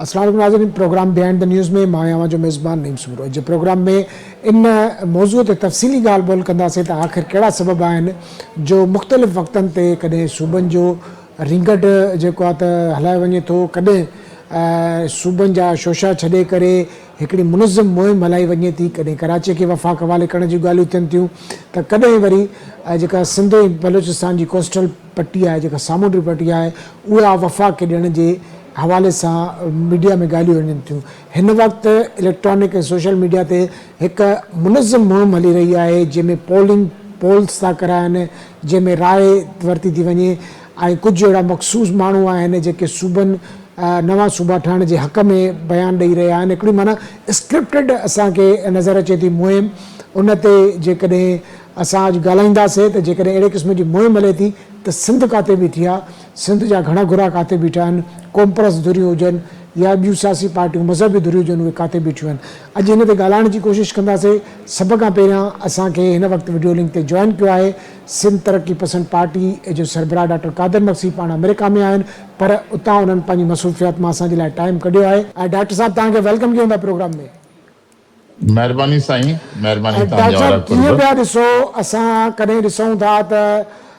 अस्सलाम वालेकुम नाज़रीन, प्रोग्राम बिहाइंड द न्यूज़ में मां आवां जो मेज़बान नईम सूरो जे प्रोग्राम में इन मौज़ूअ ते तफ़सीली ॻाल्हि ॿोल कंदासीं त आख़िर कहिड़ा सबब आहिनि जो मुख़्तलिफ़ वक़्तनि ते कॾहिं सूबनि जो रिंगट जेको आहे त हलाए वञे थो, कॾहिं सूबनि जा शोशा छॾे करे हिकिड़ी मुनज़्ज़म मुहिम हलाई वञे थी, कॾहिं कराची खे वफ़ाक़ हवाले करण जूं ॻाल्हियूं थियनि थियूं त कॾहिं वरी जेका सिंध ऐं बलूचिस्तान जी कोस्टल पट्टी आहे, जेका सामूंडी पट्टी आहे, उहा वफ़ाक़ खे ॾियण जे हवाले सां मीडिया में ॻाल्हियूं वञनि थियूं। हिन वक़्तु इलेक्ट्रॉनिक ऐं सोशल मीडिया ते हिकु मुनज़्ज़म मुहिम हली रही आहे जंहिंमें पोल्स था कराइनि, जंहिंमें राय वरिती थी वञे ऐं कुझु अहिड़ा मख़सूस माण्हू आहिनि जेके सूबनि नवां सूबा ठहण जे हक़ में बयानु ॾेई रहिया आहिनि। हिकिड़ी माना स्क्रिप्टेड असांखे नज़र अचे थी मुहिम, उन ते जेकॾहिं असां अॼु ॻाल्हाईंदासीं त जेकॾहिं अहिड़े क़िस्म जी मुहिम हले थी त सिंध काथे बीठी आहे, सिंध जा घणा घुरा काथे बीठा आहिनि, कॉम्प्रस धुरियूं हुजनि या ॿियूं सियासी पार्टियूं मज़हबी धुरियूं हुजनि, उहे काथे बीठियूं आहिनि। अॼु हिन ते ॻाल्हाइण जी कोशिशि कंदासीं। सभ खां पहिरियां असांखे हिन वक़्तु वीडियो लिंक ते जॉइन कयो आहे सिंध तरक़ी पसंद पार्टी जो सरबराह डॉक्टर कादिर मक्सी, पाण अमेरिका में आहिनि, पर उतां उन्हनि पंहिंजी मसरूफ़ियात मां असांजे लाइ टाइम कढियो आहे। ऐं डॉक्टर साहिबु तव्हांखे वेलकम कयूं था प्रोग्राम में। महिरबानी साईं, महिरबानी। डॉक्टर साहिबु कीअं पिया ॾिसो, असां कॾहिं ॾिसूं था त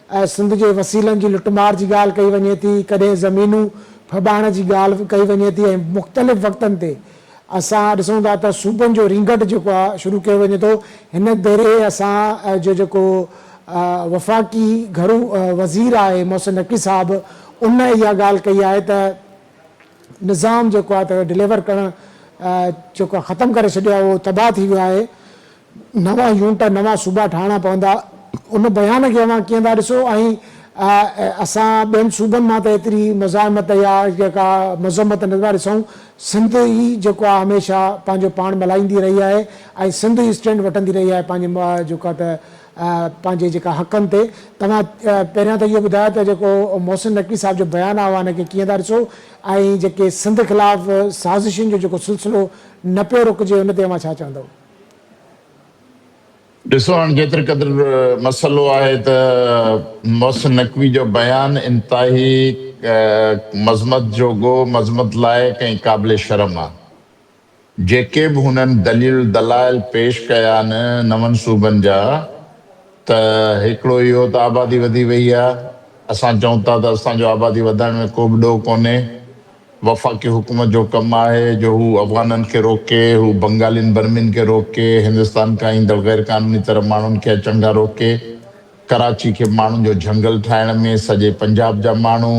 सिंध जे वसीलनि जी लुटमार जी ॻाल्हि कई वञे थी, कॾहिं ज़मीनूं फॿाइण जी ॻाल्हि कई वञे थी, ऐं मुख़्तलिफ़ वक़्तनि ते असां ॾिसूं था त सूबनि जो रिंगट जेको आहे शुरू कयो वञे थो। हिन भेरे असां जो जेको वफ़ाक़ी घरू वज़ीर आहे मोहसिन नक़वी साहिबु, उन इहा ॻाल्हि कई आहे त निज़ाम जेको आहे त डिलीवर करणु जेको आहे ख़तमु करे छॾियो आहे, उहो तबाह थी वियो आहे, नवां यूनिट नवां सूबा ठाहिणा पवंदा। उन बयान खे अव्हां कीअं था ॾिसो ऐं असां ॿियनि सूबनि मां त एतिरी मुज़ाहिमत या जेका मज़म्मत न था ॾिसूं, सिंध ई जेको आहे हमेशह पंहिंजो पाण मल्हाईंदी रही आहे ऐं सिंध ई स्टैंड वठंदी रही आहे पंहिंजे जेका त पंहिंजे जेका हक़नि ते। तव्हां पहिरियां त इहो ॿुधायो त जेको मोहसिन नक़वी साहिब जो बयानु आहे उनखे कीअं था ॾिसो ऐं जेके सिंध ख़िलाफ़ साज़िशुनि जो जेको सिलसिलो न पियो रुकिजे, उन ते तव्हां छा चवंदव? ॾिसो, हाणे जेतिरे क़दुरु मसइलो आहे त मोहसिन नक़वी जो बयानु इंतिहाई मज़मत जोॻो, मज़मत लाइक़ु ऐं क़ाबिल शर्म आहे। जेके बि हुननि दलाइल पेश कया आहिनि नवनि सूबनि जा, त हिकिड़ो इहो त आबादी वधी वई आहे। असां चऊं था त असांजो आबादी वधण में को बि ॾोह कोन्हे। वफ़ाक़ी हुकूमत जो कमु आहे जो हू अफ़गाननि खे रोके, हू बंगालियुनि बर्मियुनि खे रोके, हिंदुस्तान खां ईंदड़ गैर क़ानूनी तरह माण्हुनि खे अचण खां रोके, कराची खे माण्हुनि जो झंगल ठाहिण में सॼे पंजाब जा माण्हू,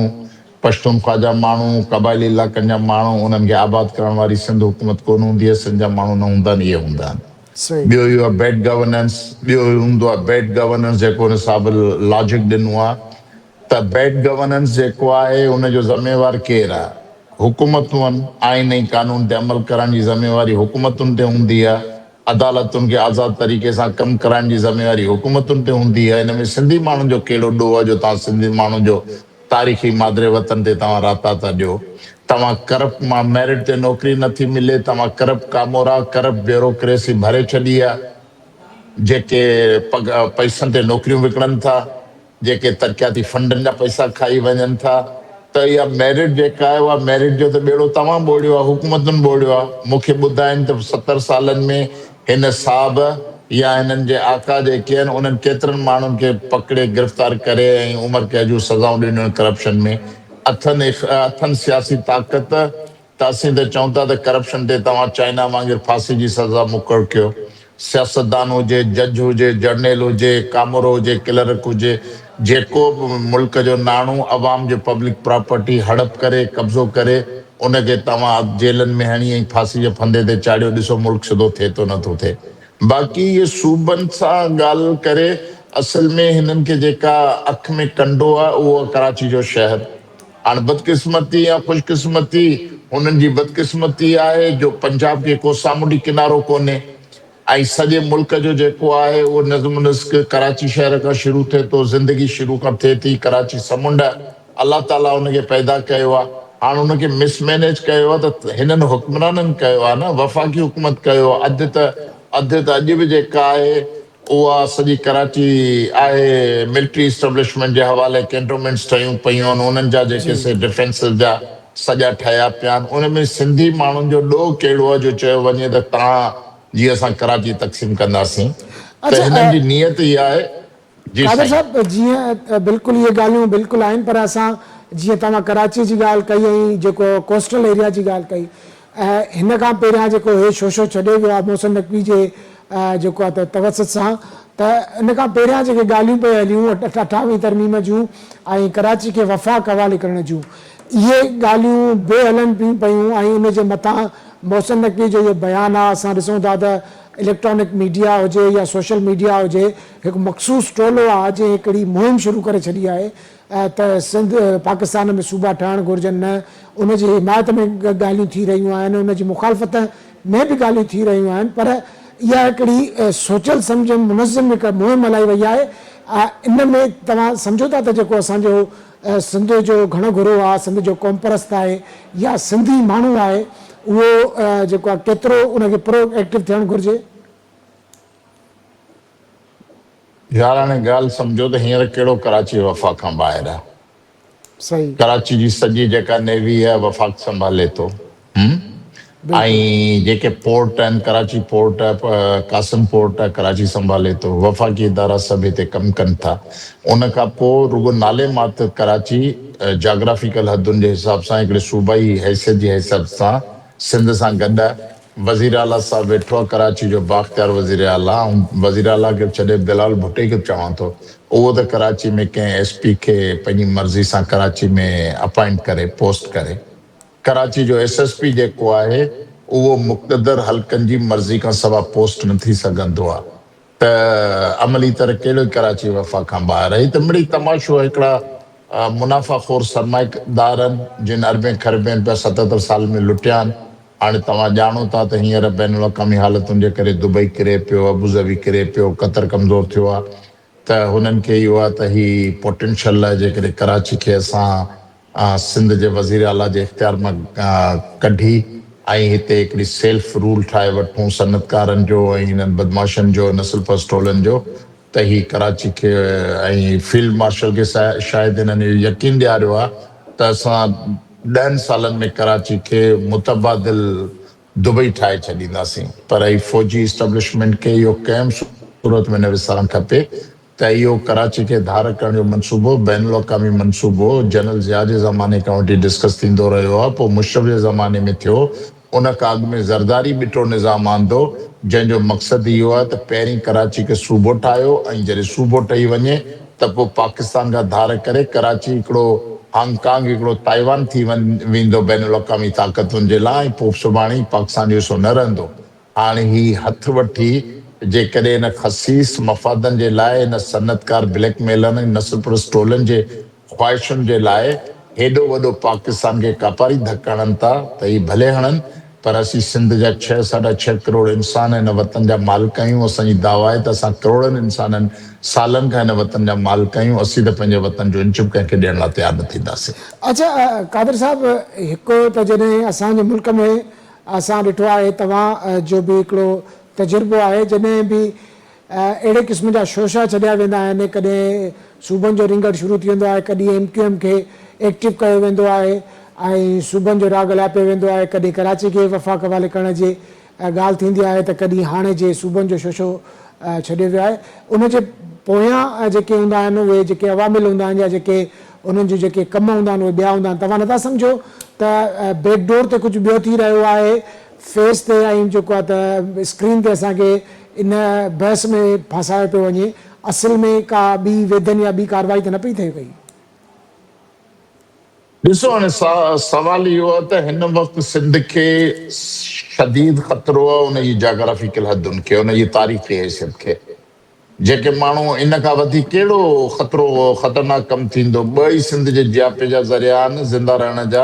पश्तूनख्वा जा माण्हू, क़बाइली इलाइक़नि जा माण्हू, उन्हनि खे आबाद करण वारी सिंध हुकूमत कोन हूंदी आहे, सिंध जा माण्हू न हूंदा आहिनि, इहे हूंदा आहिनि। ॿियो इहो आहे बैड गवर्नेंस, ॿियो हूंदो आहे बैड गवर्नेंस जेको हुन साहिब लॉजिक ॾिनो आहे त बैड गवर्नेंस जेको आहे उनजो ज़िम्मेवार केरु आहे? हुकूमतूं आहिनि। आइन ऐं कानून ते अमल करण जी ज़िम्मेवारी हुकूमतुनि ते हूंदी आहे। अदालतुनि खे आज़ाद तरीक़े सां कमु कराइण जी ज़िम्मेवारी हुकूमतुनि ते हूंदी आहे। हिन में सिंधी माण्हुनि जो कहिड़ो ॾोह आहे जो तव्हां सिंधी माण्हुनि जो तारीख़ी मादरे वतन ते तव्हां राता था ॾियो? तव्हां करप्ट मां मेरिट ते नौकिरी नथी मिले, तव्हां करप्ट कामोरा, करप्ट ब्यूरोक्रेसी भरे छॾी आहे। जेके पैसनि ते नौकिरियूं विकिणनि था, जेके तरक़ियाती फंडनि जा पैसा खाई वञनि था, त इहा मेरिट जेका आहे उहा मेरिट जो त ॿेड़ो तव्हां ॿोड़ियो आहे, हुकूमतुनि ॿोड़ियो आहे। मूंखे ॿुधाइनि त 70 सालनि में हिन साहब या हिननि जे आका जेके आहिनि उन्हनि केतिरनि माण्हुनि खे पकिड़े गिरफ़्तार करे ऐं उमिरि कैद जूं सज़ाऊं ॾिनियूं आहिनि करप्शन में। अथनि सियासी ताक़त त असीं त चऊं था त करप्शन ते तव्हां चाइना वांगुरु फांसी जी सज़ा मुक़ररु कयो। सियासतदान हुजे, जज हुजे, जर्नल हुजे, कामोरो हुजे, क्लर्क हुजे, जेको बि मुल्क जो नाणो अवाम जो पब्लिक प्रॉपर्टी हड़प करे, कब्ज़ो करे, उनखे तव्हां जेलनि में हणी ऐं फांसी जे फंदे ते चाढ़ियो। ॾिसो मुल्क सिधो थिए थो नथो थिए। बाक़ी इहे सूबनि सां ॻाल्हि करे असल में हिननि खे जेका अख में कंडो आहे उहो कराची जो शहर। हाणे बदकिस्मती या ख़ुशकिस्मती, हुननि जी बदकिस्मती आहे जो पंजाब खे को सामूंडी किनारो कोन्हे ऐं सॼे मुल्क जो जेको आहे उहो नज़्म नस्क कराची शहर खां शुरू थिए थो। ज़िंदगी शुरू खां थिए थी कराची समुंड। अलाह ताला उनखे पैदा कयो आहे। हाणे उनखे मिसमैनेज कयो आहे त हिननि हुक्मराननि कयो आहे न, वफ़ाक़ी हुकूमत कयो आहे। अधु त अॼु बि जेका आहे उहा सॼी कराची आहे मिलिट्री इस्टेब्लिशमेंट जे हवाले कैंटोनमेंट्स ठहियूं पियूं आहिनि। उन्हनि जा जेके डिफेंस जा सॼा ठहिया पिया आहिनि उन में सिंधी माण्हुनि जो ॾोह कहिड़ो आहे जो चयो वञे त तव्हां जीअं असां कराची तक़सीम कंदासीं त हिननि अच्छा जी नियत इहा आहे। जी कादर साईं। साहब जीअं बिल्कुलु इहे ॻाल्हियूं बिल्कुलु आहिनि पर असां जीअं तव्हां कराची जी ॻाल्हि कई ऐं जेको कोस्टल एरिया जी ॻाल्हि कई ऐं हिन खां पहिरियां जेको हे शोशो छॾे वियो आहे मोहसिन नक़वी जे जेको आहे तवसत सां त इन खां पहिरियां जेके ॻाल्हियूं पियूं हलियूं 88 तरमीम जूं ऐं कराची खे वफ़ाक़ हवाले करण जूं इहे ॻाल्हियूं बि हलनि पियूं पियूं ऐं उन जे मथां मोहसिन नक़वी जो इहो बयानु आहे असां ॾिसूं था त इलेक्ट्रॉनिक मीडिया हुजे या सोशल मीडिया हुजे हिकु मख़सूस टोलो आहे जंहिं हिकिड़ी मुहिम शुरू करे छॾी आहे त सिंध पाकिस्तान में सूबा ठहणु घुरिजनि न उन जी हिमायत में ॻाल्हियूं थी रहियूं आहिनि उन जी मुखालफ़त में बि ॻाल्हियूं थी रहियूं आहिनि पर इहा हिकिड़ी सोचियल सम्झ मुनज़िम हिकु मुहिम हलाई वई आहे इन में तव्हां सम्झो था त जेको असांजो सिंध जो घणो घुरो आहे सिंध जो क़ौमपरस्त आहे या सिंधी माण्हू आहे उहो जेको आहे केतिरो उनखे प्रोएक्टिव थियणु घुरिजे। यार हाणे ॻाल्हि सम्झो त हींअर कहिड़ो कराची वफ़ाक़ खां ॿाहिरि आहे। सही कराची जी सॼी जेका नेवी आहे वफ़ाक़ संभाले थो ऐं जेके पोर्ट आहिनि कराची पोर्ट आहे कासिम पोर्ट आहे कराची संभाले थो वफ़ाक़ी इदारा सभु हिते कमु कनि था। उन खां पोइ रुगो नाले मात्र कराची जाग्राफिकल हदुनि जे हिसाब सां हिकिड़े सूबाई हैसियत जे हिसाब सां सिंध सां गॾु आहे। वज़ीर आला साहब वेठो आहे कराची जो बाख़्तियार वज़ीर आला ऐं वज़ीर आला खे छॾे बिलाल भुट्टे खे चवां थो उहो त कराची में कंहिं SP खे पंहिंजी मर्ज़ी सां कराची में अपॉइंट करे पोस्ट करे। कराची जो SSP जेको आहे उहो मुक़तदर हल्कनि जी मर्ज़ी खां सवाइ पोस्ट न थी सघंदो आहे त अमली तरह कहिड़ो कराची वफ़ाक़ खां ॿाहिरि आहे। त मिड़ी तमाशो हिकिड़ा मुनाफ़ाख़ोर सरमाएदार आहिनि जिन अरबे खरबे रुपया 77 साल में लुटिया आहिनि। हाणे तव्हां ॼाणो था त हींअर बैन अवी हालतुनि जे करे दुबई किरे पियो अबूज़बी किरे पियो क़तर कमज़ोर थियो आहे त हुननि खे इहो आहे त हीअ पोटेंशियल आहे जेकॾहिं कराची खे असां सिंध जे वज़ीर आला जे इख़्तियार मां कढी ऐं हिते हिकिड़ी सेल्फ रूल ठाहे वठूं सनतकारनि जो ऐं हिननि बदमाशनि जो नस्ल पस्तोलनि जो त हीअ कराची खे ऐं फील्ड मार्शल खे शायदि हिननि इहो यकीन ॾियारियो आहे त असां 10 सालनि में कराची खे मुतबादिल दुबई ठाहे छॾींदासीं। पर ही फ़ौजी इस्टेब्लिशमेंट खे इहो कंहिं सूरत में न विसारणु खपे त इहो कराची खे धार करण जो मनसूबो बैन अवी मनसूबो जनरल ज़िया जे ज़माने खां वठी डिस्कस थींदो रहियो आहे। पोइ मुशर्रफ जे ज़माने में थियो उन खां अॻु में ज़रदारी ॿिटो निज़ाम आंदो जंहिंजो मक़सदु इहो आहे त पहिरीं कराची खे सूबो ठाहियो ऐं जॾहिं सूबो ठही वञे त पोइ पाकिस्तान खां धार करे कराची हिकिड़ो हांगकांग हिकिड़ो ताइवान थी वेंदो बैन अवी ताक़तुनि जे लाइ ऐं पोइ सुभाणे पाकिस्तान जो हिसो न रहंदो। हाणे ही हथु वठी जेकॾहिं हिन ख़सीस मफ़ादनि जे लाइ हिन सनतकार ब्लैकमेलनि ऐं नस्ल परस्त टोलनि जे ख़्वाहिशुनि जे लाइ हेॾो वॾो पाकिस्तान खे कापारी धक हणनि था त ही भले हणनि पर असीं सिंध जा 6.5 करोड़ इंसान हिन वतन जा मालिक आहियूं। असांजी दावा आहे त असां करोड़नि इंसाननि सालनि खां हिन वतन जा मालिक आहियूं। असीं त पंहिंजे वतन जो इंच बि कंहिंखे ॾियण लाइ तयारु न थींदासीं। अच्छा कादर साहब हिकु त जॾहिं असांजे मुल्क में असां ॾिठो आहे तव्हां जो बि हिकिड़ो तजुर्बो आहे जॾहिं बि अहिड़े क़िस्म जा शोशा छॾिया वेंदा आहिनि कॾहिं सूबनि जो रिंगड़ शुरू थी वेंदो आहे कॾहिं MQM खे एक्टिव कयो वेंदो आहे ऐं सूबनि जो राग लापियो वेंदो आहे कॾहिं कराची खे वफ़ाक़ हवाले करण जी ॻाल्हि थींदी आहे त कॾहिं हाणे जे सूबनि जो शोशो छॾियो वियो आहे। उनजे पोयां जेके हूंदा आहिनि उहे जेके अवामिल हूंदा आहिनि या जेके उन्हनि जो जेके कम हूंदा आहिनि उहे ॿिया हूंदा आहिनि। तव्हां नथा सम्झो त बैकडोर ते कुझु ॿियो थी रहियो आहे फेस ते ऐं जेको आहे त स्क्रीन ते असांखे इन बहस में फासायो पियो वञे असल में का ॿी वेधन या ॿी कार्रवाई त न पई थिए पई। ॾिसो हाणे सवाल इहो आहे त हिन वक़्तु सिंध खे शदीद ख़तरो आहे उनजी जाग्राफिकल हदुनि खे उनजी तारीख़ी हैसियत खे। जेके माण्हू इन खां वधीक कहिड़ो ख़तरो ख़तरनाक कमु थींदो ॿ ई सिंध जे जियापे जा ज़रिया आहिनि ज़िंदा रहण जा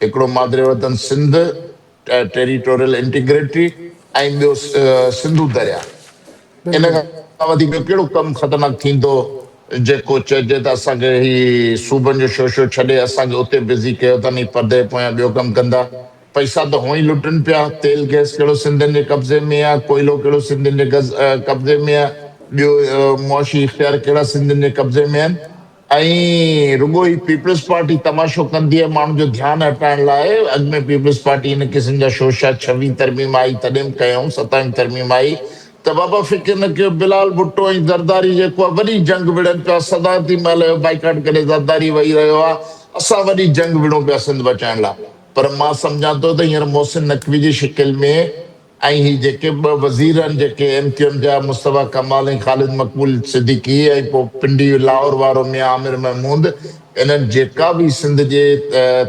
हिकिड़ो मादरे वतन सिंध टेरिटोरियल इंटीग्रिटी ऐं ॿियो सिंधु दरिया। इन खां वधीक कहिड़ो कमु ख़तरनाक थींदो जेको चइजे त असांखे ही सूबनि जो शोशो छॾे असांखे उते बिज़ी कयो अथनि परदे पोयां ॿियो कमु कंदा। पैसा त हुअं ई लुटनि पिया तेल गैस कहिड़ो सिंधियुनि जे कब्ज़े में आहे कोयलो कहिड़ो सिंधियुनि जे कब्ज़े में आहे ॿियो मुआशी इख़्तियार कहिड़ा सिंधियुनि जे कब्ज़े में आहिनि। ऐं रुगो ही पीपल्स पार्टी तमाशो कंदी आहे माण्हुनि जो ध्यानु हटाइण लाइ। अॻु में पीपल्स पार्टी इन क़िस्म जा शोशा 26 तरमीम आई तॾहिं कयूं, 27 तरमीम आई त बाबा फ़िक्र न कयो, बिलाल भुट्टो ऐं ज़रदारी जेको आहे वॾी जंग विढ़नि पिया, सदारती महल जो बाइकाट करे ज़रदारी वेही रहियो आहे, असां वॾी जंग विढ़ूं पिया सिंध बचाइण लाइ। पर मां सम्झां थो त हींअर मोहसिन नकवी जी शिकिल में ऐं ही जेके ॿ वज़ीर आहिनि जेके एमक्यूएम जा, मुस्तफ़ा कमाल ऐं ख़ालिद मक़बूल सिद्दीकी, ऐं पोइ पिंडी लाहौर वारो मियां आमिर महमूद, इन्हनि जेका बि सिंध जे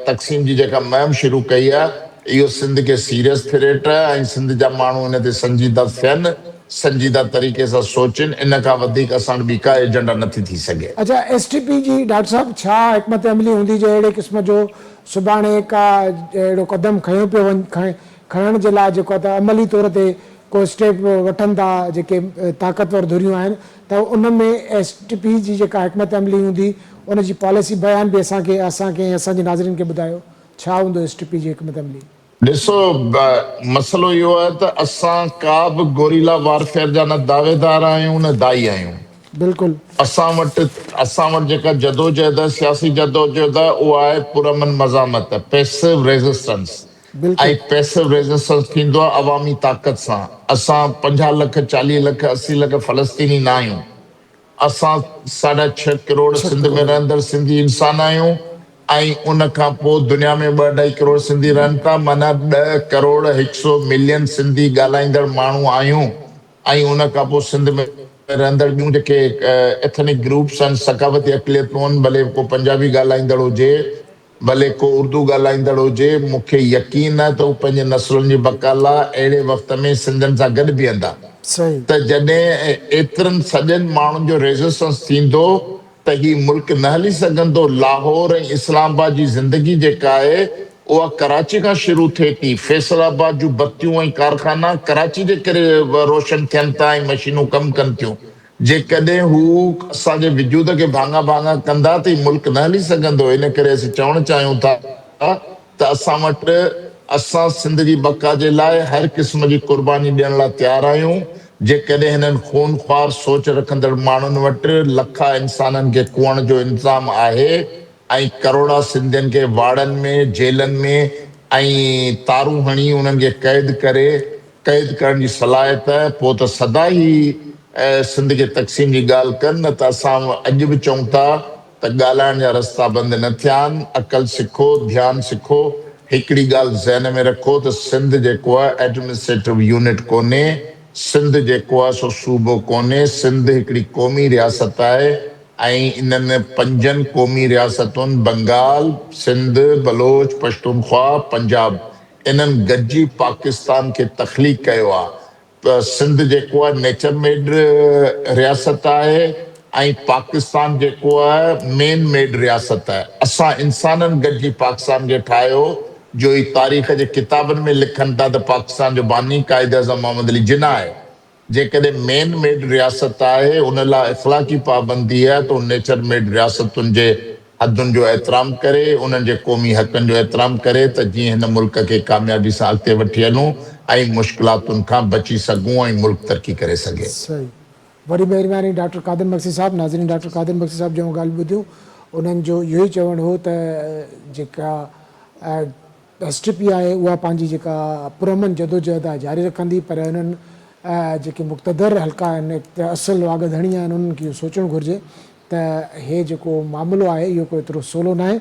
तक़सीम जी जेका मुहिम शुरू कई आहे, इहो सिंध खे सीरियस थ्रेट आहे ऐं सिंध जा माण्हू इन ते संजीदा थियनि, संजीदा तरीक़े सां सोचनि। इन खां वधीक असां ॿी का एजेंडा नथी थी सघे। अच्छा, एसटीपी जी डॉक्टर साहब छा हिकमत अमली हूंदी जो अहिड़े क़िस्म जो सुभाणे का अहिड़ो क़दम खयो पियो वञे खणण जे लाइ जेको आहे त अमली तौर ते को स्टेप वठनि था जेके ताक़तवर धुरियूं आहिनि, त उन में एसटीपी जी जेका हिकमत अमली हूंदी उन जी पॉलिसी बयान बि असांखे असांजे नाज़रीन खे ॿुधायो, छा हूंदो एसटीपी जी हिकमत अमली? ॾिसो, मसइलो इहो आहे त असां का बि गोरीला वारफेयर जा न दावेदार आहियूं न दाई आहियूं। बिल्कुलु असां वटि जेका जदोजहद आहे, सियासी जदोजहद आहे, उहा आहे पुरअमन मज़ामत, पैसिव रेज़िस्टेंस। ऐं पैसिव रेज़िस्टेंस थींदो आहे अवामी ताक़त सां। असां 50 लख 40 लख 80 लख फ़लस्तीनी न आहियूं, असां 6.5 करोड़ सिंध में रहंदड़ सिंधी इंसान आहियूं। ऐं उन खां पोइ दुनिया में 2-2.5 करोड़ सिंधी रहनि था, माना 10 करोड़ 100 मिलियन सिंधी ॻाल्हाईंदड़ माण्हू आहियूं। ऐं उन खां पोइ सिंध में रहंदड़ ॿियूं जेके एथनिक ग्रुप्स आहिनि, सकावती अक़लियतूं आहिनि, भले को पंजाबी ॻाल्हाईंदड़ हुजे, भले को उर्दू ॻाल्हाईंदड़ हुजे, मूंखे यकीन आहे त उहे पंहिंजे नसलुनि जी बका लाइ अहिड़े वक़्त में सिंधियुनि सां गॾु बीहंदा। त जॾहिं एतिरनि सॼनि माण्हुनि जो रेज़िस्टेंस थींदो त ही मुल्क न हली सघंदो। लाहौर ऐं इस्लामाबाद जी ज़िंदगी जेका आहे उहा कराची खां शुरू थिए थी। फैसलाबाद जूं बत्तियूं ऐं कारखाना कराची जे करे रोशन थियनि था ऐं मशीनूं कमु कनि थियूं। जेकॾहिं हू असांजे वजूद खे भाङा भाङा कंदा त मुल्क न हली सघंदो। इन करे असीं चवणु चाहियूं था त असां वटि असां सिंध जी बका जे लाइ हर क़िस्म जी क़ुर्बानी ॾियण लाइ तयारु आहियूं। जेकॾहिं हिननि खूनख्वार सोच रखंदड़ माण्हुनि वटि लखा इंसाननि खे कुअण जो इंतज़ाम आहे ऐं करोड़ा सिंधियुनि खे वाड़नि में, जेलनि में ऐं तारूं हणी उन्हनि खे क़ैद करण जी सलाहियत, पोइ त सदा ई सिंध खे तक़सीम जी ॻाल्हि कनि। न त असां अॼु बि चऊं था त ॻाल्हाइण जा रस्ता बंदि न थिया आहिनि। अक़ल सिखो, ध्यानु सिखो, हिकिड़ी ॻाल्हि ज़हन में रखो त सिंध जेको आहे एडमिनिस्ट्रेटिव यूनिट कोन्हे, सिंध जेको आहे सो सूबो कोन्हे, सिंध हिकिड़ी क़ौमी रियासत आहे। ऐं इन्हनि 5 क़ौमी रियासतुनि बंगाल, सिंध, बलोच, पश्तूनख्वा, पंजाब, इन्हनि गॾिजी पाकिस्तान खे तख़लीक़ कयो आहे। सिंध जेको आहे नेचर मेड रियासत आहे ऐं पाकिस्तान जेको आहे मेन मेड रियासत आहे। असां इंसाननि गॾिजी पाकिस्तान खे ठाहियो, जो ई तारीख़ जे किताबनि में लिखनि था त पाकिस्तान जो बानी काइद आज़म मोहम्मद अली जिन्ना आहे। जेकॾहिं मेन मेड रियासत आहे, उन लाइ इख़लाक़ी पाबंदी आहे त नेचर मेड रियासतुनि जे हदुनि जो एतिराम करे, उन्हनि जे क़ौमी हक़नि जो एतिराम करे, त जीअं हिन मुल्क खे कामयाबी सां अॻिते वठी हलूं ऐं मुश्किलातुनि खां बची सघूं ऐं मुल्क तरक़ी करे सघे। सही, वॾी महिरबानी डॉक्टर कादिर मक्सी साहब। नाज़रीन, डॉक्टर कादिर मक्सी साहब जो ॻाल्हि ॿुधियूं, उन्हनि जो इहो ई चवणु हो त जेका एसटीपी आहे उहा पंहिंजी जेका पुरअमन जदोजहद आहे जारी रखंदी, पर उन्हनि जेके मुक़्तदर हल्का आहिनि, असुल वागधणी आहिनि, उन्हनि खे इहो सोचणु घुरिजे त हे जेको मामिलो आहे इहो को एतिरो सवलो न आहे।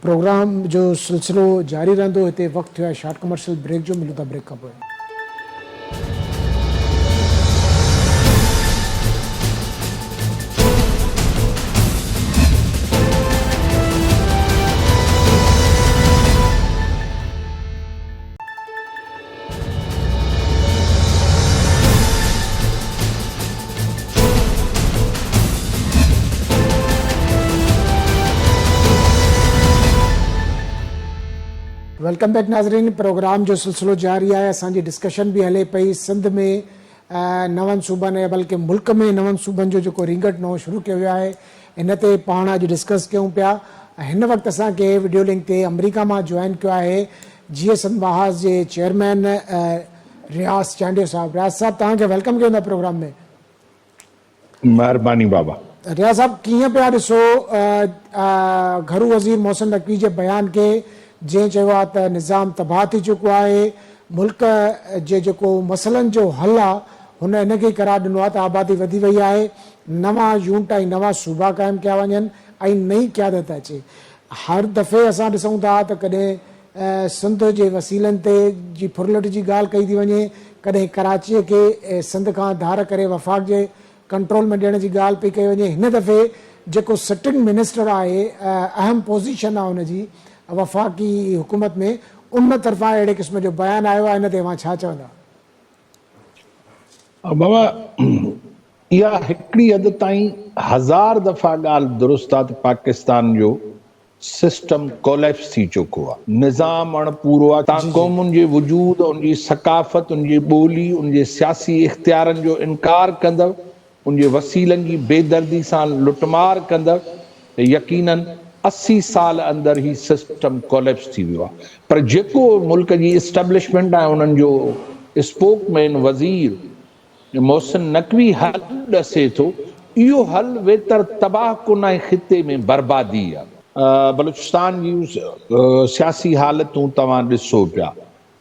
प्रोग्राम जो सिलसिलो जारी रहंदो। हिते वक़्तु थियो आहे शॉर्ट कमर्शियल ब्रेक जो। मिलूं था ब्रेक खां पोइ। वेलकम बैक नाज़रीन। प्रोग्राम जो सिलसिलो जारी आहे। असांजी डिस्कशन बि हले पई सिंध में नवनि सूबनि ऐं बल्कि मुल्क में नवनि सूबनि जो जेको रिंगट नओं शुरू कयो वियो आहे, इन ते पाण अॼु डिस्कस कयूं पिया। हिन वक़्तु असांखे वीडियो लिंक ते अमरीका मां जॉइन कयो आहे GSN महाज़ जे चेयरमैन रियाज़ चांडियो साहब। रियाज़ साहब, तव्हांखे वेलकम कयूं था प्रोग्राम में। महिरबानी बाबा। रियाज़ साहब कीअं पिया ॾिसो घरू वज़ीर मोहसिन नक़वी जे बयान खे, जंहिं चयो आहे त निज़ाम तबाह थी चुको आहे, मुल्क जे जेको मसइलनि जो हल आहे हुन इनखे ई करार ॾिनो आहे त आबादी वधी वई आहे, नवां यूनिट ऐं नवां सूबा क़ाइमु कया वञनि ऐं नई क़यादत अचे। हर दफ़े असां ॾिसूं था त कॾहिं सिंध जे वसीलनि ते जी फुरलट जी ॻाल्हि कई थी वञे, कॾहिं कराचीअ खे सिंध खां धार करे वफ़ाक़ जे कंट्रोल में ॾियण जी ॻाल्हि पई कई वञे। हिन दफ़े जेको सिटिंग मिनिस्टर आहे, अहम पोज़ीशन आहे हुनजी वफ़ाक़ी हुकूमत में, उन तरफ़ां अहिड़े क़िस्म जो बयानु आयो आहे, हिन ते तव्हां छा चवंदा? बाबा, इहा हिकिड़ी हद ताईं 1000 दफ़ा ॻाल्हि दुरुस्त आहे त पाकिस्तान जो सिस्टम कोलैप्स थी चुको आहे, निज़ाम अणपूरो आहे। तव्हां क़ौमुनि जे वजूद, उनजी सकाफ़त, उनजी ॿोली, उनजे सियासी इख़्तियारनि जो इनकार कंदव, उनजे वसीलनि जी बेदर्दी सां लुटमार कंदव, यकीनन 80 साल अंदरि ही सिस्टम कोलैप्स थी वियो आहे। पर जेको मुल्क जी इस्टेब्लिशमेंट आहे, उन्हनि जो स्पोकमैन वज़ीर मोहसिन नक़वी हल ॾसे थो, इहो हल वेतर तबाह कुन ऐं ख़िते में बर्बादी आहे। बलूचिस्तान जी सियासी हालतूं तव्हां ॾिसो पिया,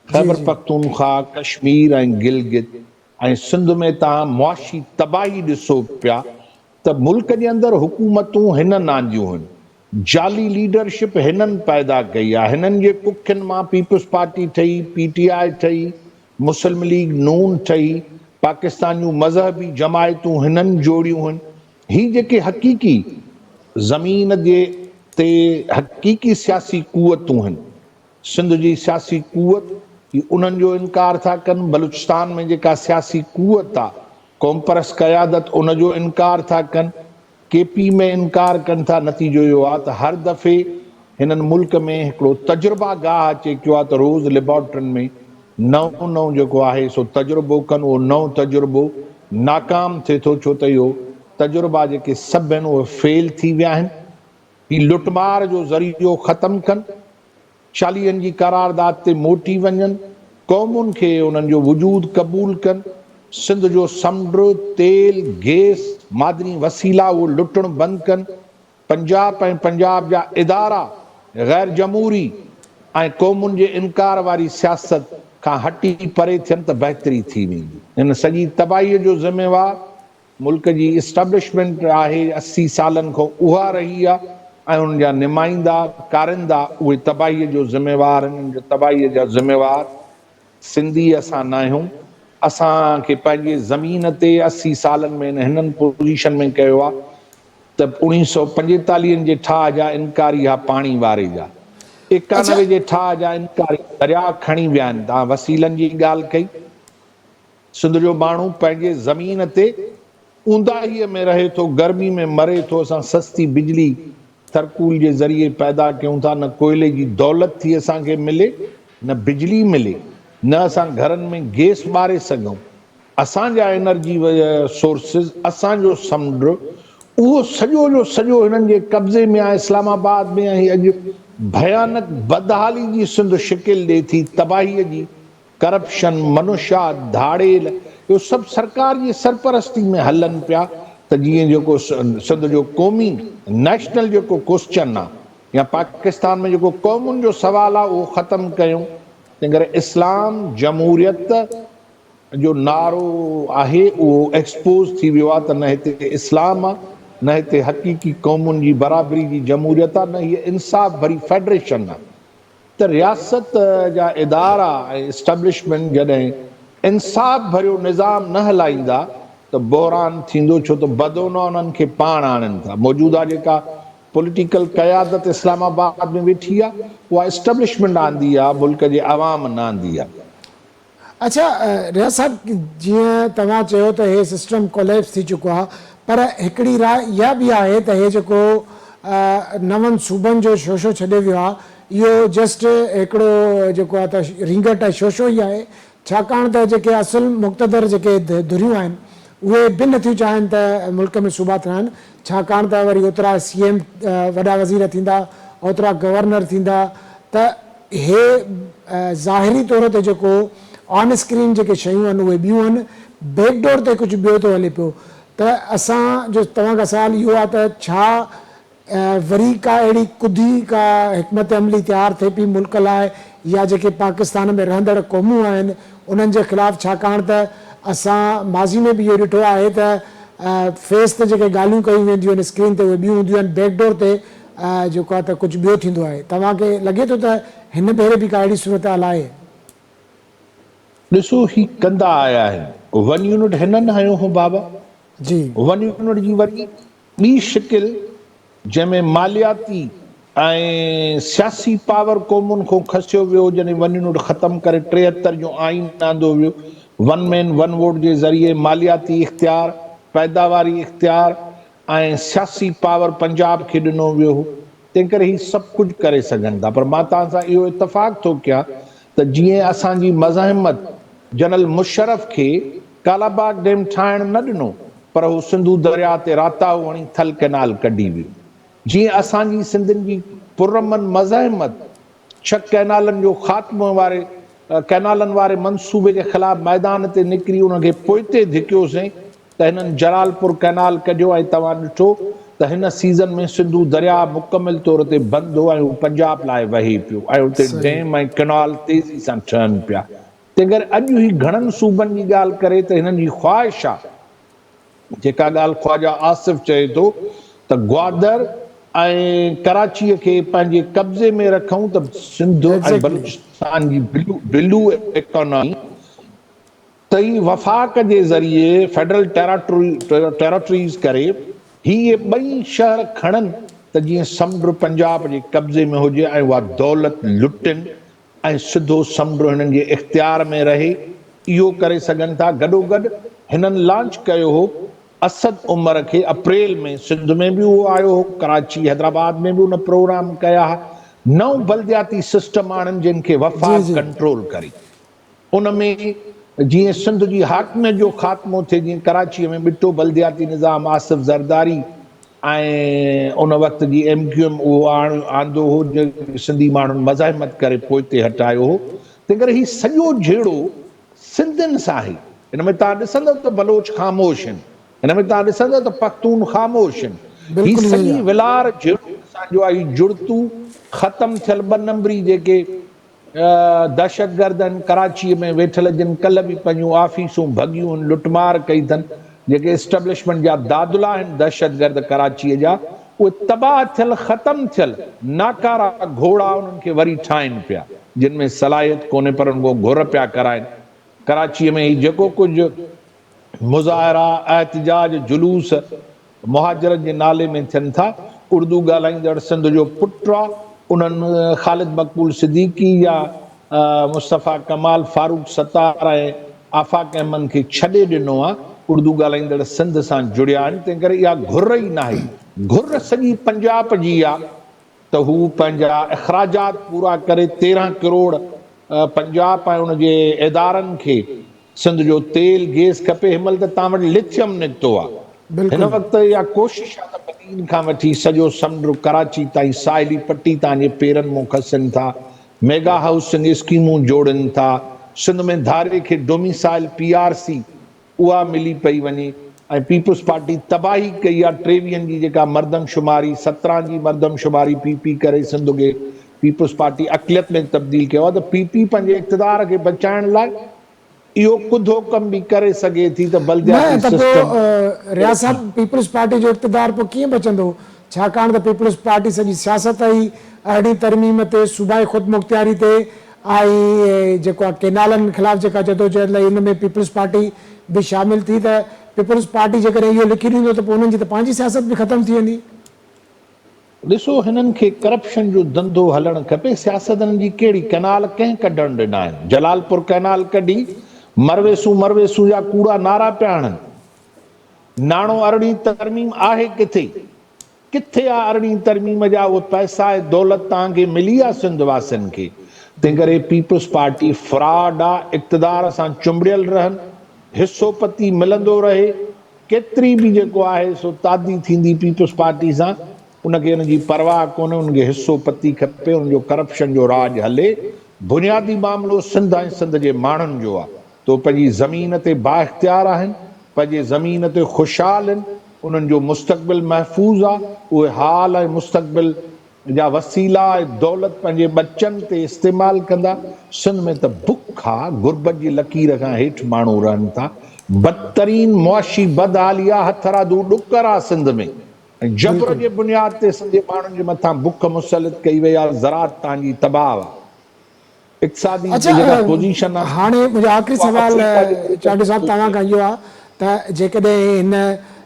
ख़ैबर पख्तूनख्वा, कश्मीर ऐं गिलगित ऐं सिंध में तव्हां मुआशी तबाही ॾिसो पिया त मुल्क जे अंदरि हुकूमतूं हिननि आंदियूं आहिनि, जाली लीडरशिप हिननि पैदा कई आहे। हिननि जे कुखियुनि मां पीपुल्स पार्टी ठही, PTI ठही, मुस्लिम लीग नून ठही, पाकिस्तान जूं मज़हबी जमायतूं हिननि जोड़ियूं आहिनि। ही जेके हक़ीक़ी ज़मीन जे ते हक़ीक़ी सियासी क़ुवतूं आहिनि, सिंध जी सियासी क़ुवत, उन्हनि जो इनकार था कनि। बलूचिस्तान में जेका सियासी क़ुवत आहे, क़ौम परस्त क़यादत, उन जो इनकार था कनि। KP में इनकार कनि था। नतीजो इहो आहे त हर दफ़े हिननि मुल्क में हिकिड़ो तजुर्बा गाह अचे पियो आहे त रोज़ लेबॉर्ट्रियुनि में नओं जेको आहे सो तजुर्बो कनि। उहो नओं तजुर्बो नाकाम थिए थो, छो त इहो तजुर्बा जेके सभु आहिनि उहे फेल थी विया आहिनि। ही लुटमार जो ज़रियो ख़तमु कनि, 40 जी करारदाद ते मोटी वञनि, क़ौमुनि खे उन्हनि जो वजूद क़बूल कनि, सिंध जो समुंड, तेल, गैस, मादनी वसीला उहो लुटणु बंदि कनि, पंजाब ऐं पंजाब जा इदारा गैर जमहूरी ऐं क़ौमुनि जे इनकार वारी सियासत खां हटी परे थियनि त बहितरी थी वेंदी। हिन सॼी तबाहीअ जो ज़िम्मेवार मुल्क जी इस्टेब्लिशमेंट आहे, 80 सालनि खां उहा रही आहे, ऐं उन जा नुमाइंदा कारिंदा उहे तबाहीअ जो ज़िम्मेवार आहिनि। तबाहीअ जा ज़िम्मेवार सिंधी असां न आहियूं। असांखे पंहिंजे ज़मीन ते 80 सालनि में हिननि पोज़ीशन में कयो आहे त 1945 जे ठाह जा इनकारी आहे पाणी वारे जा, 91 जे ठाह जा इनकारी दरिया खणी विया आहिनि। तव्हां वसीलनि जी ॻाल्हि कई, सिंध जो माण्हू पंहिंजे ज़मीन ते ऊंदाहीअ में रहे थो, गर्मी में मरे थो। असां सस्ती बिजली थरकूल जे ज़रिए पैदा कयूं था, न कोयले जी दौलत थी असांखे मिले, न बिजली मिले, न असां घरनि में गैस ॿारे सघूं। असांजा एनर्जी सोर्सिस, असांजो समुंड, उहो सॼो जो सॼो हिननि जे कब्ज़े में आहे, इस्लामाबाद में आहे। अॼु भयानक बदहाली जी सिंध शिकिल ॾिए थी, तबाहीअ जी, करप्शन, मनुष्यात, धाड़ेल, इहो सभु सरकार जी सरपरस्ती में हलनि पिया। त जीअं जेको सिंध जो क़ौमी नेशनल जेको क्वेश्चन आहे या पाकिस्तान में जेको क़ौमुनि जो सुवाल आहे उहो ख़तमु कयूं। तंहिं करे इस्लाम जमहूरियत जो नारो आहे उहो एक्सपोज़ थी वियो आहे त न हिते इस्लाम आहे, न हिते हक़ीक़ी क़ौमुनि जी बराबरी जी जमहूरियत आहे, न हीअ इंसाफ़ भरी फेडरेशन आहे। त रियासत जा इदारा ऐं इस्टेब्लिशमेंट जॾहिं इंसाफ़ भरियो निज़ाम न हलाईंदा त बहरान थींदो, छो त बदौना उन्हनि खे पाण आणनि था। मौजूदा जेका पॉलिटिकल क़यादत इस्लामाबाद में वेठी आहे उहा इस्टेब्लिशमेंट आंदी आहे, मुल्क जे अवाम न आंदी आहे। अच्छा रियाज़ साहब, जीअं तव्हां चयो त हे सिस्टम कोलैप्स थी चुको आहे, पर हिकिड़ी राय इहा बि आहे त हे जेको नवनि सूबनि जो शोशो छॾे वियो आहे, इहो जस्ट हिकिड़ो जेको आहे त रिंगट ऐं शोशो ई आहे। छाकाणि त जेके असुल मुक़्तदर जेके धुरियूं आहिनि उहे बि नथियूं चाहिनि त मुल्क में सूबा ठहनि, छाकाणि त वरी ओतिरा CM वॾा वज़ीर थींदा, ओतिरा गवर्नर थींदा, त हे ज़ाहिरी तौर ते जेको ऑन स्क्रीन जेके शयूं आहिनि उहे ॿियूं आहिनि, बैकडोर ते कुझु ॿियो थो हले पियो। त असां जो तव्हां खां सवाल इहो आहे त छा वरी का अहिड़ी कुधी का हिकमत अमली तयारु थिए पई मुल्क लाइ या जेके पाकिस्तान में रहंदड़ क़ौमूं आहिनि उन्हनि जे ख़िलाफ़ु, छाकाणि त असां माज़ी में बि इहो ॾिठो आहे त फेस ते जेके ॻाल्हियूं कयूं वेंदियूं आहिनि स्क्रीन ते उहे ॿियूं हूंदियूं आहिनि, बैकडोर ते जेको आहे त कुझु ॿियो थींदो आहे। तव्हांखे लॻे थो त हिन भेरे बि का अहिड़ी सूरत हाल आहे? ॾिसो, ही कंदा आया आहिनि। 1 यूनिट हिननि हयो हो बाबा, जी 1 यूनिट जी वरी ॿी शिकिल जंहिंमें मालियाती ऐं सियासी पावर क़ौमुनि खां खसियो वियो, जॾहिं 1 यूनिट ख़तमु करे 73 जो आइन आंदो वियो, 1 मैन 1 वोट जे ज़रिए मालियाती इख़्तियार, पैदावारी इख़्तियार ऐं सियासी पावर पंजाब खे ॾिनो वियो हो। तंहिं करे ही सभु कुझु करे सघनि था। पर मां तव्हां सां इहो इतफ़ाक़ थो कयां त जीअं असांजी मज़ाहिमत जनरल मुशर्रफ खे कालाबाग डैम ठाहिण न ॾिनो, पर हू सिंधु दरिया ते राताऊ हणी थल कैनाल कढी वियो। जीअं असांजी सिंधियुनि जी पुरमन मज़ाहिमत 6 कैनालनि जो ख़ात्मो वारे कैनालनि वारे मंसूबे जे ख़िलाफ़ मैदान ते निकिरी उनखे पोइते धिकियोसीं त हिननि जलालपुर कैनाल कढियो ऐं तव्हां ॾिठो त हिन सीज़न में सिंधु दरिया मुकमिल तौर ते बंदि हो ऐं हू पंजाब लाइ वहे पियो ऐं उते डैम ऐं कैनाल तेज़ी सां ठहनि पिया। तंहिं करे अॼु ही घणनि सूबनि जी ॻाल्हि करे त हिननि जी ख़्वाहिश आहे, जेका ॻाल्हि ख्वाजा आसिफ चए थो त ग्वादर ऐं कराचीअ खे पंहिंजे कब्ज़े में रखूं त सिंध ऐं बलूचिस्तान जी ब्लू इकोनॉमी तई वफ़ाक़ जे ज़रिए फेडरल टेरिटरीज़ करे ही ॿई शहर खणनि त जीअं समुंड पंजाब जे कब्ज़े में हुजे ऐं उहा दौलत लुटनि ऐं सिधो समुंड हिननि जे इख़्तियार में रहे, इहो करे सघनि था। गॾोगॾु हिननि लॉन्च कयो हो असद उमर खे अप्रैल में, सिंध में बि उहो आयो हो, कराची हैदराबाद में बि उन प्रोग्राम कया। 9 बलदियाती सिस्टम आणनि जिन खे वफ़ाक़ कंट्रोल करे। उनमें जीअं सिंध जी हाकमियत जो ख़ात्मो थिए, जीअं कराचीअ में ॿिटो बलदियाती निज़ाम आसिफ ज़रदारी ऐं उन वक़्त जी MQM उहो आंदो हो, सिंधी माण्हुनि मज़ाहिमत करे पोइते हटायो हो। तंहिं करे ही सॼो जहिड़ो सिंधियुनि सां आहे। हिन में तव्हां ॾिसंदव त बलोच ख़ामोश आहिनि, हिन में तव्हां ॾिसंदव त पख्तून ख़ामोश आहिनि। ही सॼी विलार जहिड़ो असांजो आहे, जुड़तू ख़तमु थियल 2 नंबरी जेके दहशतगर्द आहिनि कराचीअ में वेठल, जिन कल्ह बि पंहिंजूं आफ़ीसूं भॻियूं आहिनि, लुटमार कई अथनि, जेके एस्टेब्लिशमेंट जा दादुला आहिनि दहशतगर्द कराचीअ जा, उहे तबाह थियल ख़तमु थियल नाकारा घोड़ा उन्हनि खे वरी ठाहिनि पिया, जिन में सलाहियत कोन्हे पर उनको घुर पिया कराइनि। कराचीअ में ही जेको कुझु मुज़ाहिरा, एहतिजाज, जुलूस मुहाजिरनि जे नाले में थियनि था, उर्दू ॻाल्हाईंदड़ सिंध जो पुटु आहे, उन्हनि ख़ालिद मक़बूल सिद्दीकी या मुस्तफ़ा कमाल फारूक सत्तार ऐं आफ़ाक़ अहमद खे छॾे ॾिनो आहे, उर्दू ॻाल्हाईंदड़ सिंध सां जुड़िया आहिनि। तंहिं करे इहा घुर ई नाहे, घुर सॼी पंजाब जी आहे त हू पंहिंजा अख़राजात पूरा करे 13 करोड़ पंजाब ऐं उनजे इदारनि खे सिंध जो तेल गैस खपे। हिनमहिल त तव्हां वटि लिथियम निकितो आहे, हिन वक़्तु इहा कोशिशि आहे त बदीन खां वठी सॼो समुंड कराची ताईं साहिली पट्टी तव्हांजे पेरनि मां खसनि था, मेगा हाउसिंग स्कीमूं जोड़नि था, सिंध में धारे खे डोमिसाइल PRC उहा मिली पई वञे ऐं पीपुल्स पार्टी तबाही कई आहे। 23 जी जेका मर्दमशुमारी, 17 जी मर्दमशुमारी PP करे सिंध खे पीपुल्स पार्टी अक़लियत में तब्दील कयो आहे। त PP पंहिंजे इक़्तिदार खे बचाइण लाइ इहो कुधो कम बि करे सघे थी त बलदियाती सिस्टम। रियाज़ साहब, पीपुल्स पार्टी जो इक़्तिदार पोइ कीअं बचंदो, छाकाणि त पीपुल्स पार्टी सॼी सियासत ई अहिड़ी तरमीम ते, सूबाई ख़ुदि मुख़्तियारी ते ऐं जेको आहे केनालनि ख़िलाफ़ु जेका जदोजहद लही, इन में पीपुल्स पार्टी बि शामिल थी, त पीपुल्स पार्टी जेकॾहिं इहो लिखी ॾींदो त पोइ उन्हनि जी त पंहिंजी सियासत बि ख़तमु थी वेंदी। ॾिसो, हिननि खे करप्शन जो धंधो हलणु खपे। सियासतनि जी कहिड़ी कैनाल कंहिं कढणु ॾिना आहिनि? जलालपुर कैनाल कढी मरवेसूं जा कूड़ा नारा पिया हणनि। नाणो 18 तरमीम आहे किथे? किथे आहे 18 तरमीम जा उहे पैसा ऐं दौलत तव्हांखे मिली आहे सिंध वासियुनि खे? तंहिं करे पीपुल्स पार्टी फ्रॉड आहे, इक़्तिदार सां चुंबड़ियल रहनि, हिसो पती मिलंदो रहे, केतिरी बि जेको आहे सो तादी थींदी पीपुल्स पार्टी सां, उनखे उनजी परवाह कोन्हे, उनखे हिसो पती खपे, उनजो करप्शन जो राज हले। बुनियादी मामिलो सिंध ऐं सिंध जे माण्हुनि जो आहे, तो पंहिंजी ज़मीन ते बाइख्तियार आहिनि, पंहिंजे ज़मीन ते ख़ुशहाल आहिनि, उन्हनि जो मुस्तक़बिल महफ़ूज़ आहे, उहे हाल ऐं मुस्तक़बिल जा वसीला ऐं दौलत पंहिंजे बचनि ते इस्तेमालु कंदा। सिंध में त बुख आहे, गुरबत जी लकीर खां हेठि माण्हू रहनि था, बदतरीन मुआशी बदहालिया हथरादू ॾुकर आहे सिंध में, ऐं जबर जे बुनियाद ते सिंध जे माण्हुनि जे मथां बुख मुसलित कई वई आहे, ज़राअत तव्हांजी तबाह आहे। इक़्तिसादी जेका पोज़ीशन आहे। हाणे मुंहिंजो आख़िरी सवाल चांडू साहब तव्हां खां इहो आहे त जेकॾहिं हिन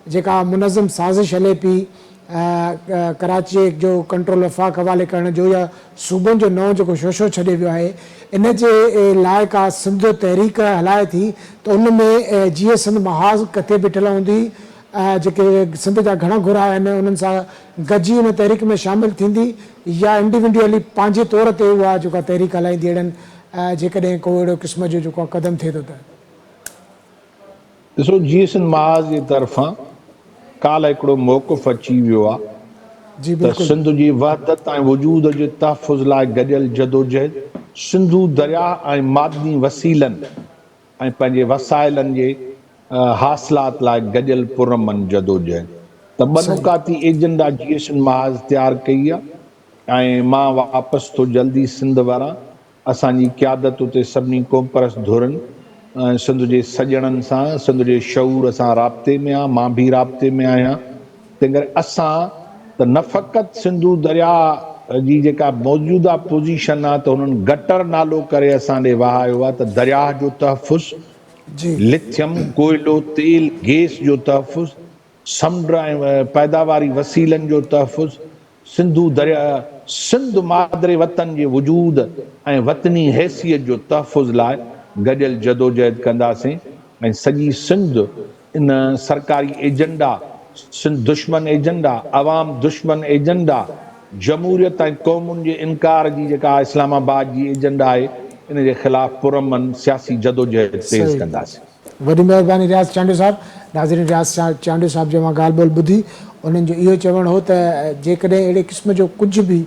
जेका मुनज़म साज़िश हले पई कराची जो कंट्रोल वफ़ाक़ हवाले करण जो या सूबनि जो नओं जेको शोशो छॾे वियो आहे, इन जे लाइ का सिंध तहरीक हलाए थी त उन में जीअं सिंध महाज़ किथे बीठल हूंदी, जेके सिंध जा घणा घुर आहिनि उन्हनि सां गॾिजी उन तहरीक में शामिलु थींदी या इंडिविजुअली पंहिंजे तौर ते उहा जेका तहरीक हलाईंदी अहिड़नि जेकॾहिं को अहिड़ो क़िस्म जो जेको क़दम थिए थो त? ॾिसो, जीअं सिंध महाज़ जे तरफ़ां काल्ह हिकिड़ो मौक़िफ़ अची वियो आहे जी त बिल्कुलु। सिंध जी वहदत ऐं वजूद जे तहफ़ुज़ लाइ गॾियल जदोजहद, सिंधू दरिया ऐं मादनी वसीलनि ऐं पंहिंजे वसाइलनि जे हासिलात लाइ गॾियल पुरमन जदोजहद, त बनुकाती एजेंडा जीअं सिंध महाज़ तयारु कई आहे। ऐं मां वापसि थो जल्दी सिंध वञां, असांजी क़यादत उते सभिनी क़ौमपरस्त धुरनि सिंध जे सॼणनि सां, सिंध जे शऊर सां राब्ते में आहे, मां बि राब्ते में आहियां। तंहिं करे असां त न फ़क़ति सिंधू दरिया जी जेका मौजूदा पोज़ीशन आहे त हुननि गटर नालो करे असां ॾे वहायो आहे, त दरिया जो तहफ़ुज़, जी लिथियम, कोयलो, तेल, गैस जो तहफ़ुज़, समुंड ऐं पैदावारी वसीलनि जो तहफ़ुज़, सिंधू दरिया सिंध मादरे वतन जे वजूद ऐं वतनी हैसियत जो तहफ़ुज़ लाइ गॾियल जदोजहद कंदासीं। ऐं सॼी सिंध इन सरकारी एजेंडा, सिंध दुश्मन एजेंडा, अवाम दुश्मन एजेंडा, जमहूरियत ऐं क़ौमुनि जे इनकार जी जेका इस्लामाबाद जी एजेंडा आहे, इन जे ख़िलाफ़ पुरमन सियासी जदोजहद तेज़ कंदासीं। वॾी महिरबानी रियाज़ चांडू साहब। नाज़रीन, रियाज़ चांडू साहब जो मां ॻाल्हि ॿोल ॿुधी, उन्हनि जो इहो चवणु हो त जेकॾहिं अहिड़े क़िस्म जो कुझु बि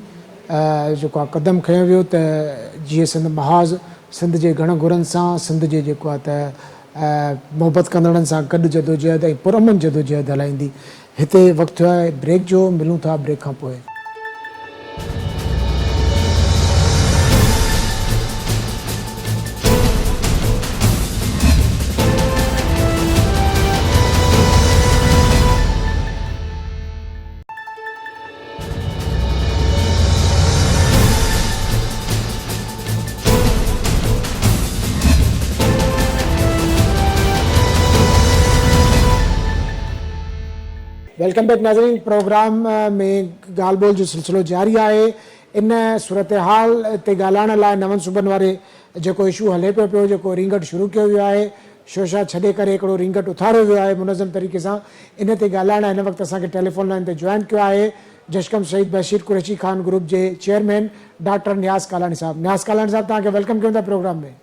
जेको आहे क़दम खयों वियो त जीअं सिंध महाज़ सिंध जे घण घुरनि सां, सिंध जे जेको आहे त मोहबत कंदड़नि सां गॾु जदोजहद ऐं पुरमन जदोजहद हलाईंदी। हिते वक़्तु आहे ब्रेक जो, मिलूं था ब्रेक खां पोइ। वेलकम बैक नाज़रीन। प्रोग्राम में ॻाल्हि ॿोल जो सिलसिलो जारी आहे। इन सूरत हाल ते ॻाल्हाइण लाइ नवनि सूबनि वारे जेको इशू हले पियो, जेको रिंगट शुरू कयो वियो आहे, शोशा छॾे करे हिकिड़ो रिंगट उथारियो वियो आहे मुनज़म तरीक़े सां, इन ते ॻाल्हाइण हिन वक़्तु असांखे टेलीफोन लाइन ते जॉइन कयो आहे जशकम शहीद बशीर कुरैशी ख़ान ग्रुप जे चेयरमैन डॉक्टर नियाज़ कालानी साहब। नियाज़ कालानी साहब, तव्हांखे वेलकम कयूं था प्रोग्राम में।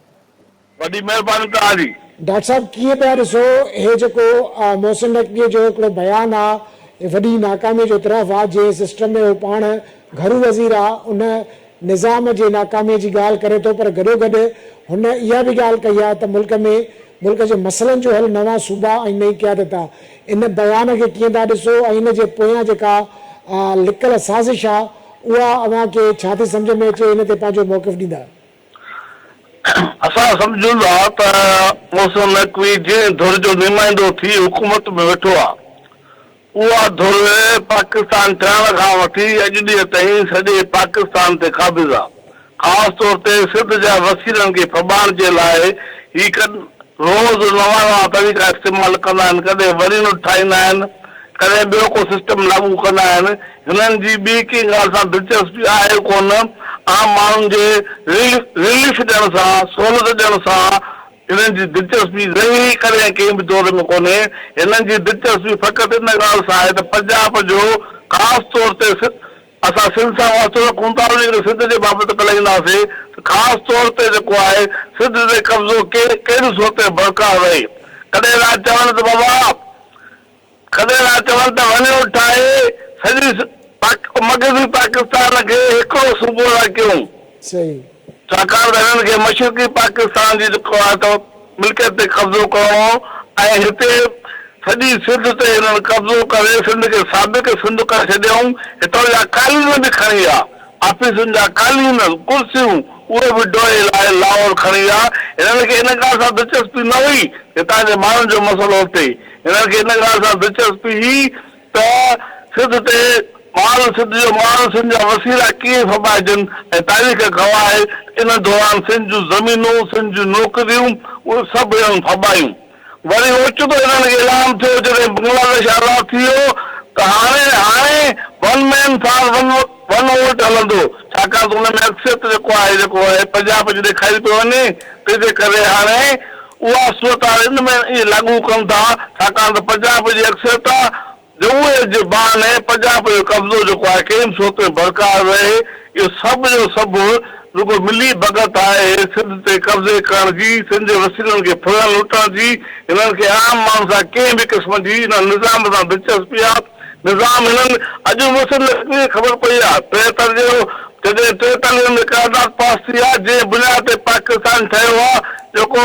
वॾी महिरबानी तव्हांजी। डॉक्टर साहब, कीअं पिया ॾिसो हे जेको मोहसिन नक़वीअ जो हिकिड़ो बयानु आहे, वॾी नाकामी जो तरफ़ आहे, जे सिस्टम में उहो पाण घरू वज़ीर आहे, उन निज़ाम जे नाकामीअ जी ॻाल्हि करे थो, पर गॾोगॾु हुन इहा बि ॻाल्हि कई आहे त मुल्क जे मसइलनि जो हल नवां सूबा ऐं नई क़यादत आहे। इन बयान खे कीअं था ॾिसो ऐं इन जे पोयां जेका लिकल साज़िश आहे उहा अव्हांखे छा थी सम्झ में अचे, इन ते पंहिंजो मौक़िफ़ ॾींदा? असां सम्झूं था त मोहसिन नक़वी जंहिं धुर जो नुमाइंदो थी हुकूमत में वेठो आहे, उहा धुर पाकिस्तान ठहण खां वठी अॼु ॾींहं ताईं सॼे पाकिस्तान ते क़ाबिज़ आहे। ख़ासि तौर ते सिंध जा वसीलनि खे फबाइण जे लाइ ही रोज़ नवां नवां तरीक़ा इस्तेमालु कंदा आहिनि। कॾहिं वरी ठाहींदा आहिनि, कॾहिं ॿियो को सिस्टम लागू कंदा आहिनि। हिननि जी ॿी कंहिं ॻाल्हि सां दिलचस्पी आहे कोन। आम माण्हुनि जे रिलीफ ॾियण सां, सहूलियत ॾियण सां हिननि जी दिलचस्पी रही कॾहिं कंहिं बि दौर में कोन्हे। हिननि जी दिलचस्पी फ़क़ति इन ॻाल्हि सां आहे त पंजाब जो ख़ासि तौर ते असां सिंध सां वास्तो रखूं था, सिंध जे बाबति ॻाल्हाईंदासीं त ख़ासि तौर ते जेको आहे सिंध ते कब्ज़ो कहिड़ी सूरत ते बरक़रार रहे। कॾहिं था चवनि त बाबा, कॾहिं था चवनि त वञो ठाहे सॼी मग़रबी पाकिस्तान खे हिकिड़ो सूबो था कयूं। सही। छाकाणि त हिननि खे मशरक़ी पाकिस्तान जी जेको आहे त मिल्कियत ते कब्ज़ो करणो ऐं हिते सॼी सिंध ते हिननि कब्ज़ो करे सिंध खे साबिक़ सिंध करे छॾियऊं। हितां जा कालीन बि खणी विया, ऑफिसुनि जा कालीन कुर्सियूं उहे बि डोए लाइ लाहौर खणी विया। हिननि खे इन ॻाल्हि सां दिलचस्पी न हुई हितां जे माण्हुनि जो मसइलो हुते, हिननि खे इन ॻाल्हि सां दिलचस्पी हुई त सिंध ते सिंध जो माण्हू सिंध जा वसीला कीअं फबाइजनि। ऐं तारीख़ गवाह आहे इन दौरान सिंध जूं ज़मीनूं सिंध जूं नौकरियूं उहे सभु हिननि फबायूं। वरी ओचितो हिननि खे ऐलान थियो जॾहिं बांग्लादेश आज़ाद थी वियो त हाणे one man for one vote हलंदो, छाकाणि त हुन में अक्सरियत जेको आहे पंजाब जो ॾेखारी पियो वञे, तंहिंजे करे हाणे उहा सूरत हिन में इहे लागू कनि था, छाकाणि त पंजाब जी अक्सरियत आहे जो उहे जे बहाने पंजाब जो कब्ज़ो जेको आहे कंहिं सूरत में बरक़रार रहे। इहो सभु जो सभु रुगो मिली भगत आहे सिंध ते कब्ज़े करण जी, सिंध जे वसीलनि खे फुरण लुटण जी। हिननि खे आम माण्हू सां कंहिं बि क़िस्म जी हिन निज़ाम सां दिलचस्पी आहे। निज़ाम हिननि अॼु मुस्लिम ख़बर पई आहे 73 जो जॾहिं 43 में करारदाद पास थी आहे जंहिं बुनियाद ते पाकिस्तान ठहियो आहे, जेको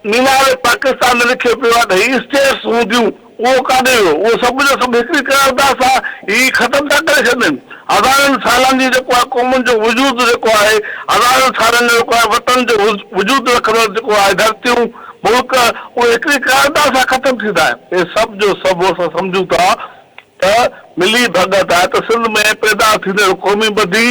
मीनार पाकिस्तान में लिखियो पियो आहे त ही स्टेट्स हूंदियूं, उहो काॾे वियो? उहो सभु जो सभु हिकिड़ी करारदाद सां ही ख़तमु था करे छॾनि। हज़ारनि सालनि जी जेको आहे क़ौमुनि जो वजूद जेको आहे, हज़ारनि सालनि जो जेको आहे वतन जो वजूद रखंदड़ जेको आहे धरतियूं मुल्क, उहे हिकिड़ी करारदाद सां ख़तमु थींदा आहिनि। इहे सभु जो सभु असां सम्झूं था त मिली भगत आहे त सिंध में पैदा थींदड़ क़ौमी बदी,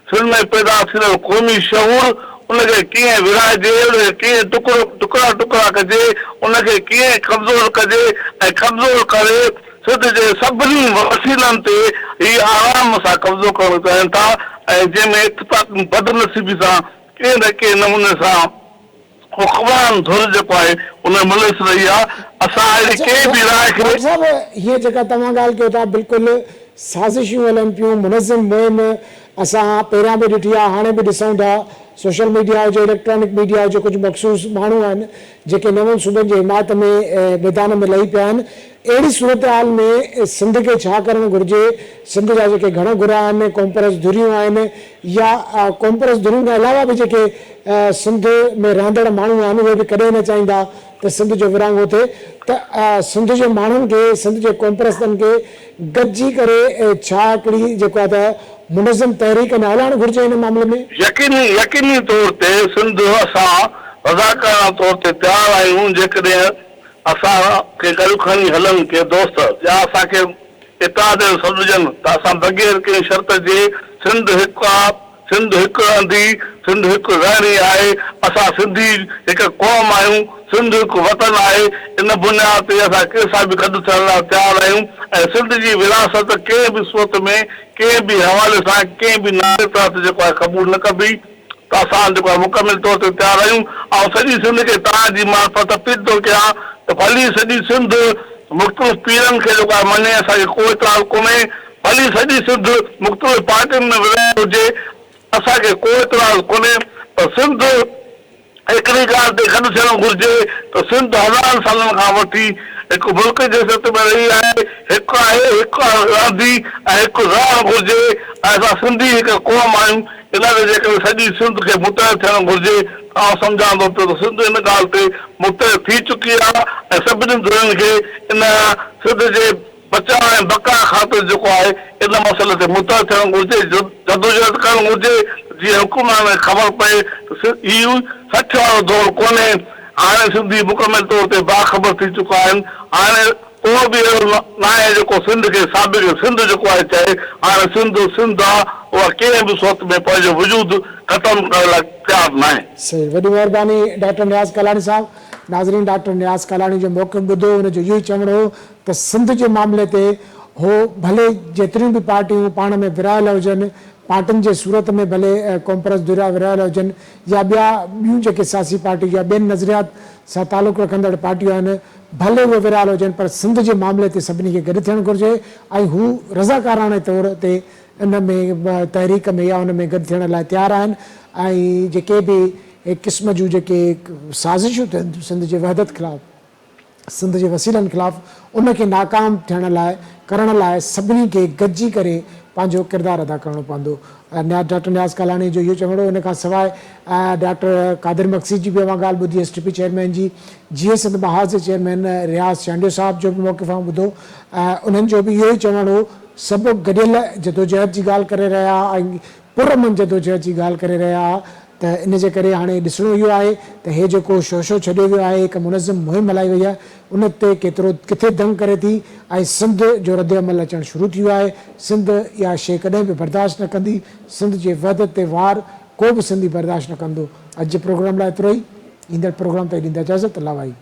सिंध में पैदा थींदड़ क़ौमी शऊर, उनखे कीअं विराइजे, उनखे कीअं टुकड़ा टुकड़ा कजे, उनखे कीअं कमज़ोर कजे ऐं कमज़ोर करे सिंध जे सभिनी वसीलनि ते ही आराम सां कब्ज़ो करणु चाहिनि था। ऐं जंहिंमें इत्तेफ़ाक़ बदनसीबी सां कंहिं न कंहिं नमूने सां हुक्मरान धुर जेको आहे उन मुलस रही आहे। असां अहिड़ी कंहिं बि राय खे साहब हीअ जेका तव्हां ॻाल्हि कयो था बिल्कुलु साज़िशूं हलनि पियूं, मुनज़िम मुहिम असां पहिरियां बि ॾिठी आहे, हाणे बि ॾिसूं था। सोशल मीडिया जो इलेक्ट्रॉनिक मीडिया जो कुझु मख़सूस माण्हू आहिनि जेके नवनि सूबनि जे हिमायत में मैदान में लही पिया आहिनि। अहिड़ी सूरत हाल में सिंध खे छा करणु घुरिजे? सिंध जा जेके घणो घुरा आहिनि, कॉम्परस धुरियूं आहिनि, या कॉम्परस धुरियुनि खां अलावा बि जेके सिंध में रहंदड़ माण्हू आहिनि उहे बि कॾहिं न चाहींदा त सिंध जो विरहाङो थिए, त सिंध जे माण्हुनि खे, सिंध जे कॉम्परसनि खे गॾिजी करे छा हिकिड़ी जेको आहे त मुनज़िम तहरीक न हलाइणु घुरिजे हिन मामले में? यकीनी तौर ते सिंध असां रज़ाकाराना तौर ते तयारु आहियूं। जेकॾहिं असांखे गॾु खणी हलनि के दोस्त या असांखे इताद सम्झनि त असां बग़ैर कंहिं शर्त जे सिंध हिकु आहे, सिंध हिकु रहंदी, सिंध हिकु रहणी आहे, असां सिंधी हिकु क़ौम आहियूं, सिंध हिकु वतन आहे, इन बुनियाद ते असां कंहिंसां बि गॾु थियण लाइ तयारु आहियूं। ऐं सिंध जी विरासत कंहिं बि सूरत में कंहिं बि हवाले सां कंहिं बि नागरिकता ते जेको आहे क़बूल न कबी। त असां जेको आहे मुकमिल तौर ते तयारु आहियूं। ऐं सॼी सिंध खे तव्हांजी मार्फत अपील थो कयां त भली सॼी सिंध मुख़्तलिफ़ पीरनि खे जेको आहे मञे, असांखे को इतराज़ कोन्हे। भली सॼी सिंध मुख़्तलिफ़ पार्टियुनि में विरहायल हुजे, असांखे को इतराज़ कोन्हे। पर सिंध हिकिड़ी ॻाल्हि ते गॾु थियणु घुरिजे त सिंध हज़ारनि सालनि खां वठी हिकु मुल्क जे सत में रही आहे, हिकु आहे, हिकु रहंदी ऐं हिकु रहणु घुरिजे। ऐं असां सिंधी हिकु क़ौम आहियूं, इन जे करे सॼी सिंध खे मुतहद थियणु घुरिजे। ऐं सम्झां थो पियो त सिंध इन ॻाल्हि ते मुतहद थी चुकी आहे ऐं सभिनी धुरियुनि खे इन सिंध जे बचाव ऐं बका ख़ातिर जेको आहे इन मसइले ते मुतहद थियणु घुरिजे, जदोजहद करणु घुरिजे। जीअं हुकूमत खे ख़बर पए त इहो 60 वारो दौर कोन्हे, हाणे सिंधी मुकमिल तौर ते बाख़बर थी चुका आहिनि। हाणे को बि अहिड़ो न आहे जेको सिंध खे साबिक़ सिंध जेको आहे चए। हाणे सिंध आहे, उहा कंहिं बि सूरत में पंहिंजो वजूद ख़तमु करण लाइ तयारु न आहे। सही, वॾी महिरबानी डॉक्टर नियाज़ कलाणी साहब। नाज़रीन, डॉक्टर नियाज़ कलाणी जो मौक़िफ़ ॿुधो, हुनजो इहो ई चवणो हो त सिंध जे मामले ते हो भले जेतिरियूं बि पार्टियूं पाण में विरहायल हुजनि, पार्टियुनि जे सूरत में भले कॉम्परस धुरिया विरहायल हुजनि या ॿियूं जेके सियासी पार्टियूं या ॿियनि नज़रियात सां तालुक़ु रखंदड़ पार्टियूं आहिनि, भले उहे विरहायल हुजनि, पर सिंध जे मामले ते सभिनी खे गॾु थियणु घुरिजे ऐं हू रज़ाकाराने तौर ते इन में तहरीक में या उन में गॾु थियण लाइ तयारु आहिनि। ऐं जेके बि क़िस्म जूं जेके साज़िशूं थियनि सिंध जे वहदत ख़िलाफ़ु सिंध जे वसीलनि ख़िलाफ़ उनखे नाकाम थियण लाइ करण लाइ सभिनी खे गॾिजी करे पंहिंजो किरदारु अदा करिणो पवंदो। डॉक्टर न्याज़ कालाणी जो इहो चवणो, इन खां सवाइ डॉक्टर कादिर मक्सी जी बि मां ॻाल्हि ॿुधी, STP चेयरमैन जी, GS सिंध महाज जे चेयरमैन रियाज़ चांडियो साहिब जो बि मौक़िफ़ आऊं ॿुधो, उन्हनि जो बि इहो ई चवणो हो, सभु गॾियल जदोजहद जी ॻाल्हि करे रहिया ऐं पुरअमन जदोजहद जी ॻाल्हि करे रहिया, त इन जे करे हाणे ॾिसणो इहो आहे त हे जेको शोशो छॾियो वियो आहे, हिकु मुनज़िम मुहिम हलाई वई आहे, उन ते केतिरो किथे दंग करे थी ऐं सिंध जो रद्द अमल अचणु शुरू थी वियो आहे। सिंध इहा शइ कॾहिं बि बर्दाश्त न कंदी, सिंध जे वहदत ते वार को बि सिंधी बर्दाश्त न कंदो। अॼु जे प्रोग्राम लाइ एतिरो ई, ईंदड़ प्रोग्राम ताईं ॾींदा इजाज़त, अल्लाह वाही।